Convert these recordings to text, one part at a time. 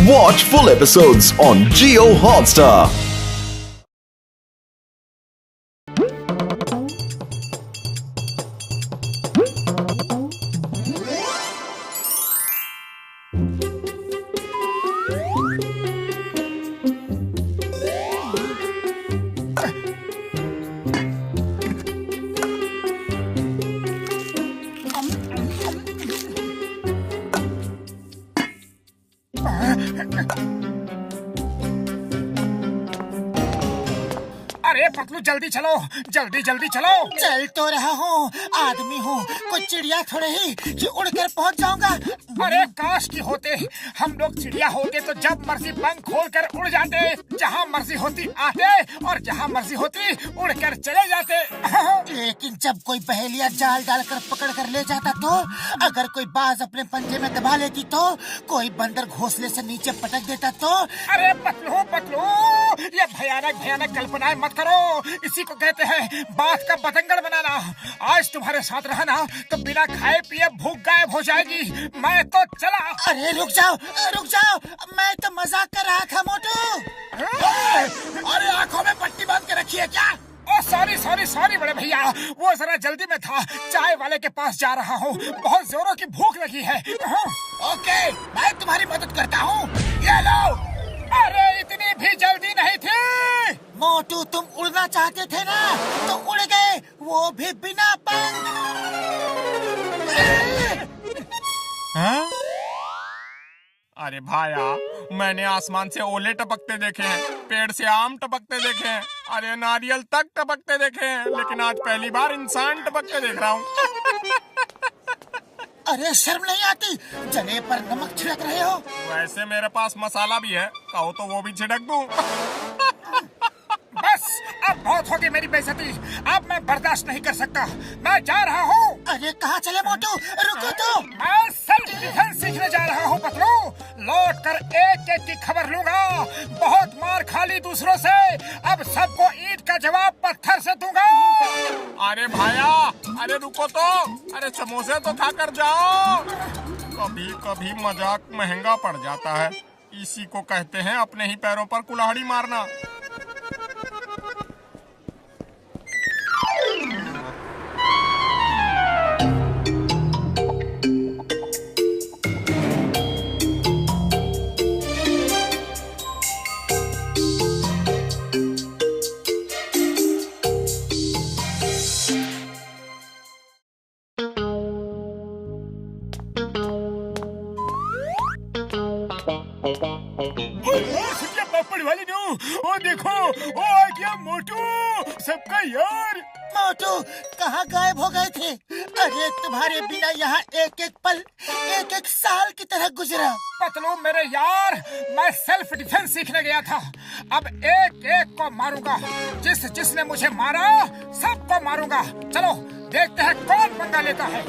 Watch full episodes on Jio Hotstar. अरे पतलू जल्दी चलो, जल्दी जल्दी चलो। चल तो रहा हूँ, आदमी हूँ, कोई चिड़िया थोड़े ही कि उड़कर पहुँच जाऊंगा। अरे काश की होते हम लोग चिड़िया होते तो जब मर्जी पंख खोलकर उड़ जाते, जहाँ मर्जी होती आते और जहाँ मर्जी होती उड़कर चले जाते। लेकिन जब कोई पहेलिया जाल डालकर पकड़ कर ले जाता तो, अगर कोई बाज अपने पंजे में दबा लेती तो, कोई बंदर घोंसले से नीचे पटक देता तो। अरे पतलू पतलू, ये भयानक भयानक कल्पनाएं मत करो, इसी को कहते हैं बात का बतंगड़ बनाना। आज तुम्हारे साथ रहना तो बिना खाए पिए भूख गायब हो जाएगी। मैं तो चला। अरे रुक जाओ, मैं तो मजाक कर रहा था मोटू। अरे आंखों में पट्टी बांध के रखी है क्या? ओ सॉरी सॉरी सॉरी बड़े भैया, वो जरा जल्दी में था, चाय वाले के पास जा रहा हूँ, बहुत जोरों की भूख लगी है। ओके, मैं तुम्हारी मदद करता हूँ, ये लो। अरे इतनी भी जल्दी नहीं थी। मोटू तुम उड़ना चाहते थे ना, तो उड़ गए, वो भी बिना पंख। अरे भाया, मैंने आसमान से ओले टपकते देखे हैं, पेड़ से आम टपकते देखे हैं, अरे नारियल तक टपकते देखे हैं, लेकिन आज पहली बार इंसान टपकते देख रहा हूँ। अरे शर्म नहीं आती, जले पर नमक छिड़क रहे हो। वैसे मेरे पास मसाला भी है, कहो तो वो भी छिड़क दूं। बस अब बहुत होगी मेरी बेइज्जती, अब मैं बर्दाश्त नहीं कर सकता, मैं जा रहा हूँ। अरे कहाँ चले मोटू, रुको तो। मैं सेल्फ डिफेंस सीखने जा रहा हूँ पतलू, लौट कर एक एक की खबर लूंगा। बहुत मार खा ली दूसरों से, अब सबको ईंट का जवाब पत्थर से दूंगा। अरे भाया, अरे रुको तो, अरे समोसे तो खा कर जाओ। कभी कभी मजाक महंगा पड़ जाता है, इसी को कहते हैं अपने ही पैरों पर कुल्हाड़ी मारना। पापड़ वाली नो, ओ देखो, ओ आ गया मोटू, सबका यार। मोटू कहाँ गायब हो गए थे? अरे तुम्हारे बिना यहाँ एक एक पल एक एक साल की तरह गुजरा। पतलू मेरे यार, मैं सेल्फ डिफेंस सीखने गया था, अब एक एक को मारूंगा, जिसने मुझे मारा सबको मारूंगा। चलो देखते हैं कौन पंगा लेता है।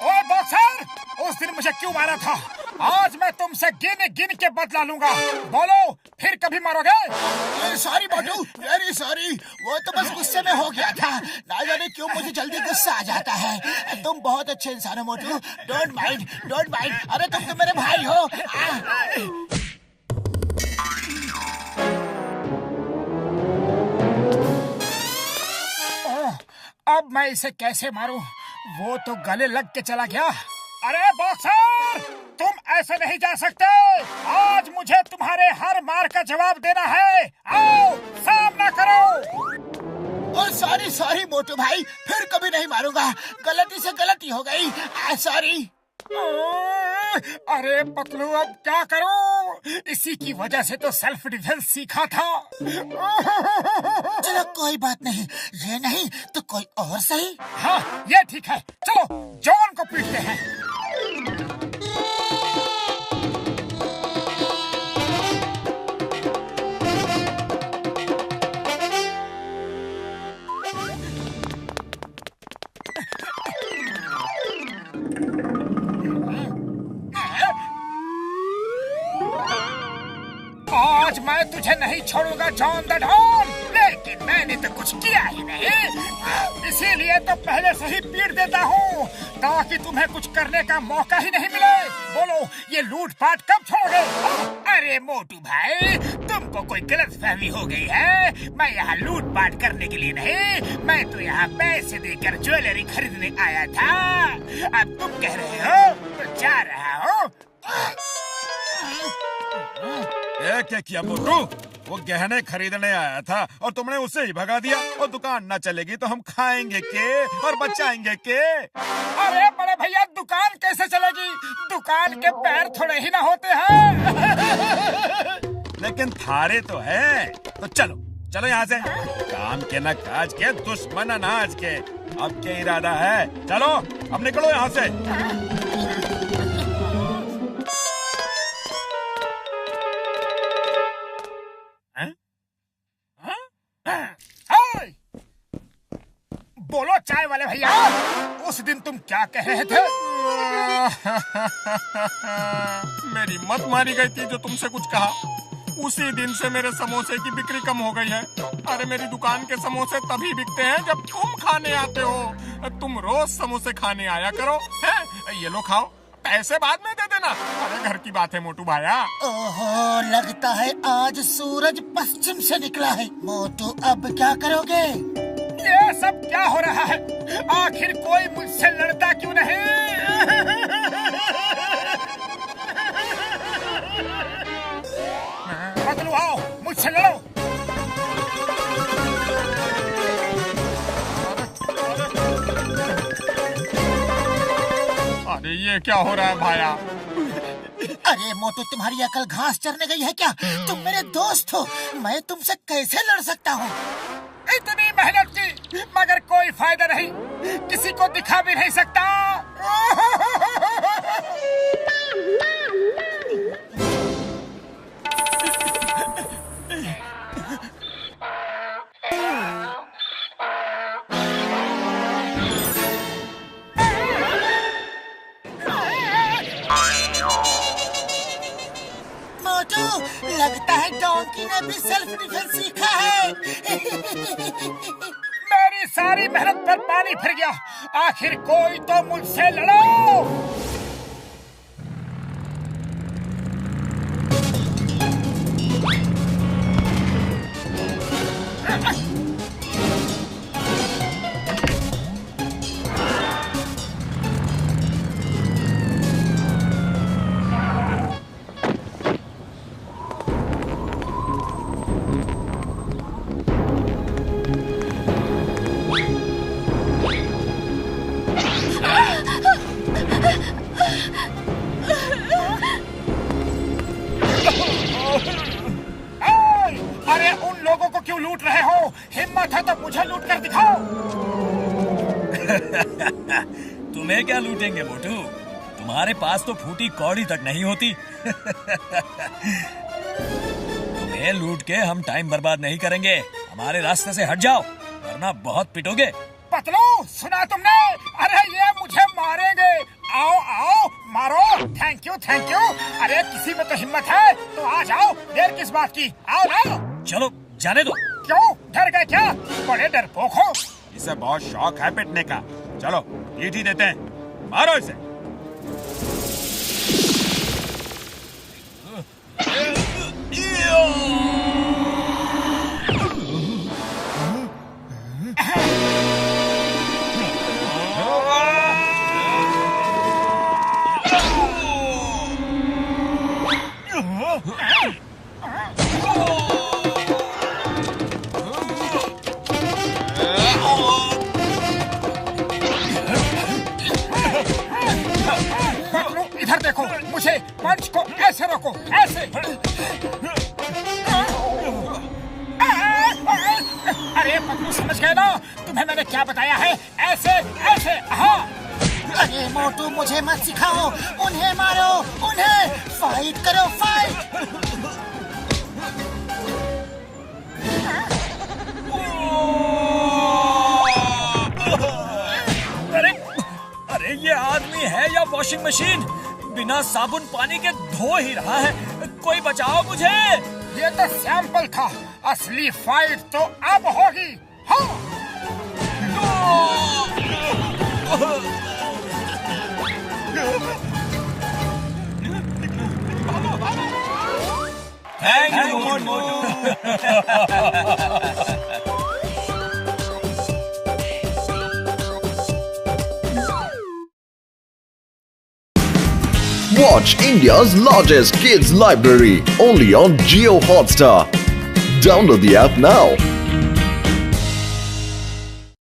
ओ बॉक्सर, उस दिन मुझे क्यों मारा था? आज मैं तुमसे गिन गिन के बदला लूंगा, बोलो फिर कभी मारोगे? सॉरी मोटू, वेरी सॉरी, वो तो बस गुस्से में हो गया था, ना जाने क्यों मुझे जल्दी गुस्सा आ जाता है। तुम बहुत अच्छे इंसान हो मोटू, डोंट माइंड, डोंट माइंड। अरे तुम तो मेरे भाई हो। अब मैं इसे कैसे मारूं? वो तो गले लग के चला गया। अरे बॉक्सर, तुम ऐसे नहीं जा सकते, आज मुझे तुम्हारे हर मार का जवाब देना है, आओ सामना करो। ओ सॉरी सॉरी मोटू भाई, फिर कभी नहीं मारूंगा, गलती से गलती हो गई, सॉरी। अरे पतलू अब क्या करूं? इसी की वजह से तो सेल्फ डिफेंस सीखा था। चलो कोई बात नहीं, ये नहीं तो कोई और सही। हाँ ये ठीक है, चलो जॉन को पीटते हैं। आज मैं तुझे नहीं छोड़ूंगा जॉन द डॉन, लेकिन मैंने तो कुछ किया ही नहीं, इसीलिए तो पहले से ही पीट देता हूँ ताकि तुम्हें कुछ करने का मौका ही नहीं मिले। बोलो ये लूटपाट कब छोड़ोगे? अरे मोटू भाई, तुमको कोई गलतफहमी हो गई है। मैं यहाँ लूटपाट करने के लिए नहीं, मैं तो यहाँ पैसे देकर ज्वेलरी खरीदने आया था। अब तुम कह रहे हो तो जा रहा हूँ। क्या किया मोटू? वो गहने खरीदने आया था और तुमने उसे ही भगा दिया। और दुकान न चलेगी तो हम खाएंगे के और बचाएंगे के? अरे बड़े भैया, दुकान कैसे चलेगी? दुकान के पैर थोड़े ही ना होते हैं। लेकिन थारे तो है। तो चलो चलो यहाँ से। काम के न काज के, दुश्मन अनाज के। अब क्या इरादा है? चलो अब निकलो यहाँ से। बोलो चाय वाले भैया, उस दिन तुम क्या कह रहे थे? मेरी मत मारी गई थी जो तुमसे कुछ कहा। उसी दिन से मेरे समोसे की बिक्री कम हो गई है। अरे मेरी दुकान के समोसे तभी बिकते हैं जब तुम खाने आते हो। तुम रोज समोसे खाने आया करो। हैं? ये लो खाओ, पैसे बाद में दे देना। अरे घर की बात है मोटू भाया। ओहो, लगता है आज सूरज पश्चिम से निकला है। मोटू अब क्या करोगे? ये सब क्या हो रहा है? आखिर कोई मुझसे लड़ता क्यों नहीं? पतलू आओ, मुझसे लड़ो। अरे ये क्या हो रहा है भाया? अरे मोटू, तुम्हारी अकल घास चरने गई है क्या? तुम मेरे दोस्त हो, मैं तुमसे कैसे लड़ सकता हूँ? इतनी मेहनत की मगर कोई फायदा नहीं, किसी को दिखा भी नहीं सकता। मोटू, लगता है डोंकी ने भी सेल्फ डिफेंस सीखा है। मेरी सारी मेहनत पर पानी फिर गया। आखिर कोई तो मुझसे लड़ो। अरे उन लोगों को क्यों लूट रहे हो? हिम्मत है तो मुझे लूट कर दिखाओ। तुम्हें क्या लूटेंगे मोटू? तुम्हारे पास तो फूटी कौड़ी तक नहीं होती। तुम्हें लूट के हम टाइम बर्बाद नहीं करेंगे। हमारे रास्ते से हट जाओ वरना बहुत पिटोगे। पतलू, सुना तुमने? अरे ये मुझे मारेंगे। आओ आओ, मारो। Thank you thank you. अरे किसी में तो हिम्मत है तो आ जाओ, देर किस बात की? आओ आओ। चलो जाने दो। क्यों, डर गए क्या? बड़े डरपोक हो। इसे बहुत शौक है पिटने का। चलो पीट ही देते हैं। मारो इसे। इधर देखो, मुझे पंच को ऐसे रोको, ऐसे। अरे पतलू, समझ गए ना? तुम्हें मैंने क्या बताया है? ऐसे ऐसे। हाँ। अरे मोटू, मुझे मत सिखाओ। उन्हें मारो, उन्हें। फाइट करो, फाइट। अरे ये आदमी है या वॉशिंग मशीन? बिना साबुन पानी के धो ही रहा है। कोई बचाओ मुझे। ये तो सैंपल था, असली फाइट तो अब होगी। हाँ। Thank you Motu. Watch India's largest kids library only on Jio Hotstar. Download the app now.